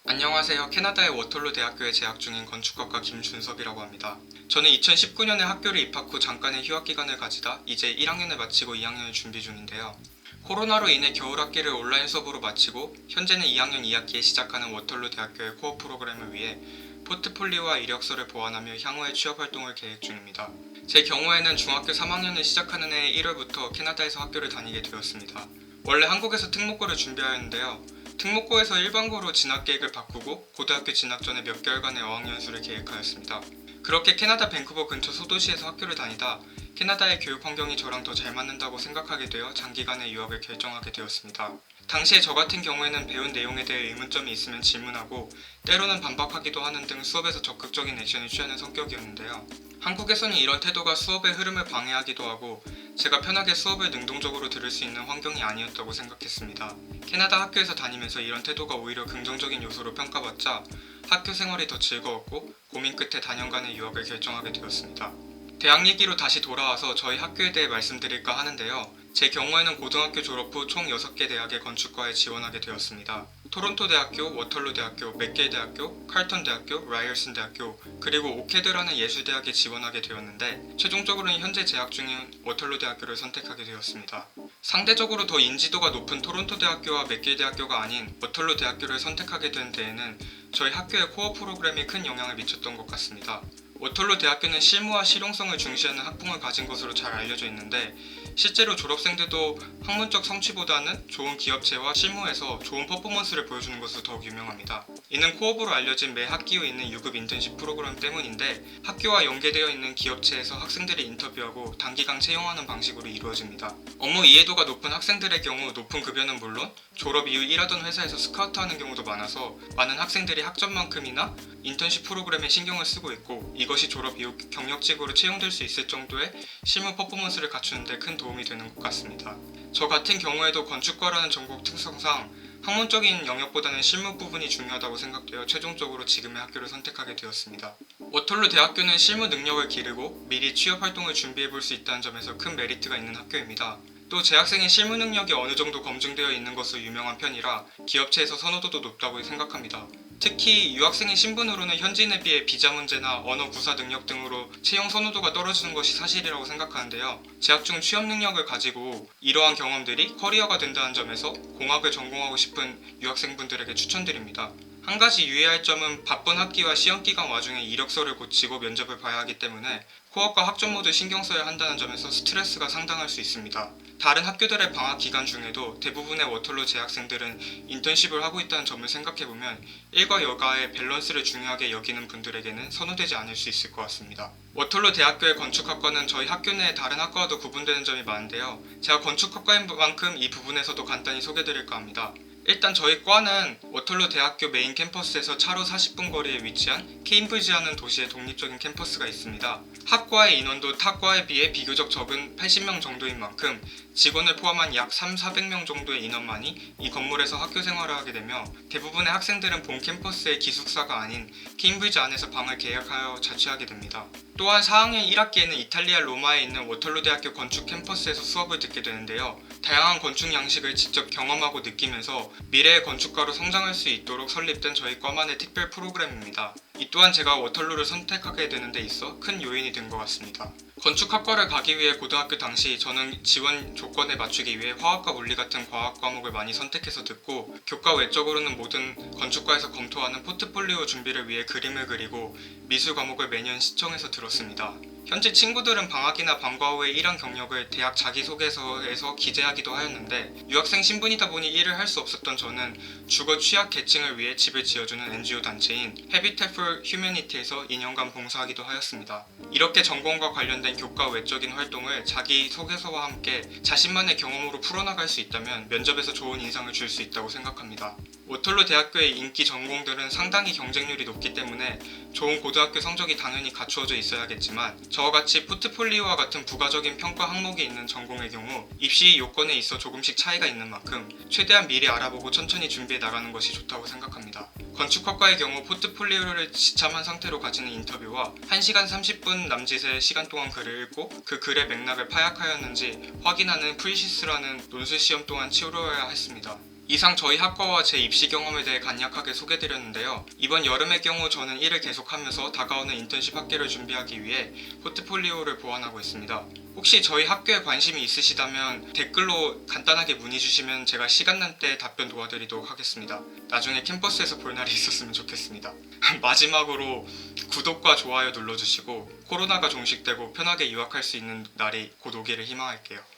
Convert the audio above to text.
안녕하세요. 캐나다의 워털루 대학교에 재학 중인 건축학과 김준섭이라고 합니다. 저는 2019년에 학교를 입학 후 잠깐의 휴학 기간을 가지다 이제 1학년을 마치고 2학년을 준비 중인데요. 코로나로 인해 겨울 학기를 온라인 수업으로 마치고 현재는 2학년 2학기에 시작하는 워털루 대학교의 코어 프로그램을 위해 포트폴리오와 이력서를 보완하며 향후의 취업 활동을 계획 중입니다. 제 경우에는 중학교 3학년을 시작하는 해 1월부터 캐나다에서 학교를 다니게 되었습니다. 원래 한국에서 특목고를 준비하였는데요. 특목고에서 일반고로 진학 계획을 바꾸고 고등학교 진학 전에 몇 개월간의 어학연수를 계획하였습니다. 그렇게 캐나다 밴쿠버 근처 소도시에서 학교를 다니다 캐나다의 교육 환경이 저랑 더 잘 맞는다고 생각하게 되어 장기간의 유학을 결정하게 되었습니다. 당시에 저 같은 경우에는 배운 내용에 대해 의문점이 있으면 질문하고 때로는 반박하기도 하는 등 수업에서 적극적인 액션을 취하는 성격이었는데요. 한국에서는 이런 태도가 수업의 흐름을 방해하기도 하고 제가 편하게 수업을 능동적으로 들을 수 있는 환경이 아니었다고 생각했습니다. 캐나다 학교에서 다니면서 이런 태도가 오히려 긍정적인 요소로 평가받자 학교 생활이 더 즐거웠고 고민 끝에 다년간의 유학을 결정하게 되었습니다. 대학 얘기로 다시 돌아와서 저희 학교에 대해 말씀드릴까 하는데요. 제 경우에는 고등학교 졸업 후 총 6개 대학의 건축과에 지원하게 되었습니다. 토론토 대학교, 워털루 대학교, 맥길 대학교, 칼턴 대학교, 라이얼슨 대학교, 그리고 오케드라는 예술대학에 지원하게 되었는데 최종적으로는 현재 재학 중인 워털루 대학교를 선택하게 되었습니다. 상대적으로 더 인지도가 높은 토론토 대학교와 맥길 대학교가 아닌 워털루 대학교를 선택하게 된 데에는 저희 학교의 코어 프로그램이 큰 영향을 미쳤던 것 같습니다. 워털루 대학교는 실무와 실용성을 중시하는 학풍을 가진 것으로 잘 알려져 있는데 실제로 졸업생들도 학문적 성취보다는 좋은 기업체와 실무에서 좋은 퍼포먼스를 보여주는 것으로 더욱 유명합니다. 이는 코업으로 알려진 매 학기에 있는 유급 인턴십 프로그램 때문인데 학교와 연계되어 있는 기업체에서 학생들이 인터뷰하고 단기간 채용하는 방식으로 이루어집니다. 업무 이해도가 높은 학생들의 경우 높은 급여는 물론 졸업 이후 일하던 회사에서 스카우트하는 경우도 많아서 많은 학생들이 학점만큼이나 인턴십 프로그램에 신경을 쓰고 있고 이것이 졸업 이후 경력직으로 채용될 수 있을 정도의 실무 퍼포먼스를 갖추는 데 큰 도움이 되는 것 같습니다. 저 같은 경우에도 건축과라는 전공 특성상 학문적인 영역보다는 실무 부분이 중요하다고 생각되어 최종적으로 지금의 학교를 선택하게 되었습니다. 워털루 대학교는 실무 능력을 기르고 미리 취업 활동을 준비해 볼 수 있다는 점에서 큰 메리트가 있는 학교입니다. 또 재학생의 실무 능력이 어느 정도 검증되어 있는 것으로 유명한 편이라 기업체에서 선호도도 높다고 생각합니다. 특히 유학생의 신분으로는 현지인에 비해 비자 문제나 언어 구사 능력 등으로 채용 선호도가 떨어지는 것이 사실이라고 생각하는데요. 재학 중 취업 능력을 가지고 이러한 경험들이 커리어가 된다는 점에서 공학을 전공하고 싶은 유학생분들에게 추천드립니다. 한 가지 유의할 점은 바쁜 학기와 시험기간 와중에 이력서를 고치고 면접을 봐야 하기 때문에 코업과 학점 모두 신경 써야 한다는 점에서 스트레스가 상당할 수 있습니다. 다른 학교들의 방학 기간 중에도 대부분의 워털루 재학생들은 인턴십을 하고 있다는 점을 생각해보면 일과 여가의 밸런스를 중요하게 여기는 분들에게는 선호되지 않을 수 있을 것 같습니다. 워털루 대학교의 건축학과는 저희 학교 내 다른 학과와도 구분되는 점이 많은데요. 제가 건축학과인 만큼 이 부분에서도 간단히 소개드릴까 합니다. 일단 저희 과는 워털루 대학교 메인 캠퍼스에서 차로 40분 거리에 위치한 케임브리지라는 도시에 독립적인 캠퍼스가 있습니다. 학과의 인원도 타 과에 비해 비교적 적은 80명 정도인 만큼 직원을 포함한 약 3,400명 정도의 인원만이 이 건물에서 학교 생활을 하게 되며 대부분의 학생들은 본 캠퍼스의 기숙사가 아닌 케임브리지 안에서 방을 계약하여 자취하게 됩니다. 또한 4학년 1학기에는 이탈리아 로마에 있는 워털루 대학교 건축 캠퍼스에서 수업을 듣게 되는데요. 다양한 건축 양식을 직접 경험하고 느끼면서 미래의 건축가로 성장할 수 있도록 설립된 저희 과만의 특별 프로그램입니다. 이 또한 제가 워털루를 선택하게 되는 데 있어 큰 요인이 된 것 같습니다. 건축학과를 가기 위해 고등학교 당시 저는 지원 조건에 맞추기 위해 화학과 물리 같은 과학 과목을 많이 선택해서 듣고 교과 외적으로는 모든 건축과에서 검토하는 포트폴리오 준비를 위해 그림을 그리고 미술 과목을 매년 시청해서 들었습니다. 현재 친구들은 방학이나 방과 후에 일한 경력을 대학 자기소개서에서 기재하기도 하였는데 유학생 신분이다 보니 일을 할 수 없었던 저는 주거 취약 계층을 위해 집을 지어주는 NGO 단체인 Habitat for Humanity에서 2년간 봉사하기도 하였습니다. 이렇게 전공과 관련된 교과 외적인 활동을 자기소개서와 함께 자신만의 경험으로 풀어나갈 수 있다면 면접에서 좋은 인상을 줄 수 있다고 생각합니다. 워털루 대학교의 인기 전공들은 상당히 경쟁률이 높기 때문에 좋은 고등학교 성적이 당연히 갖추어져 있어야겠지만 저와 같이 포트폴리오와 같은 부가적인 평가 항목이 있는 전공의 경우 입시 요건에 있어 조금씩 차이가 있는 만큼 최대한 미리 알아보고 천천히 준비해 나가는 것이 좋다고 생각합니다. 건축학과의 경우 포트폴리오를 지참한 상태로 가지는 인터뷰와 1시간 30분 남짓의 시간 동안 글을 읽고 그 글의 맥락을 파악하였는지 확인하는 프리시스라는 논술 시험 동안 치러야 했습니다. 이상 저희 학과와 제 입시 경험에 대해 간략하게 소개드렸는데요. 이번 여름의 경우 저는 일을 계속하면서 다가오는 인턴십 학기를 준비하기 위해 포트폴리오를 보완하고 있습니다. 혹시 저희 학교에 관심이 있으시다면 댓글로 간단하게 문의 주시면 제가 시간 날 때 답변 도와드리도록 하겠습니다. 나중에 캠퍼스에서 볼 날이 있었으면 좋겠습니다. 마지막으로 구독과 좋아요 눌러주시고 코로나가 종식되고 편하게 유학할 수 있는 날이 곧 오기를 희망할게요.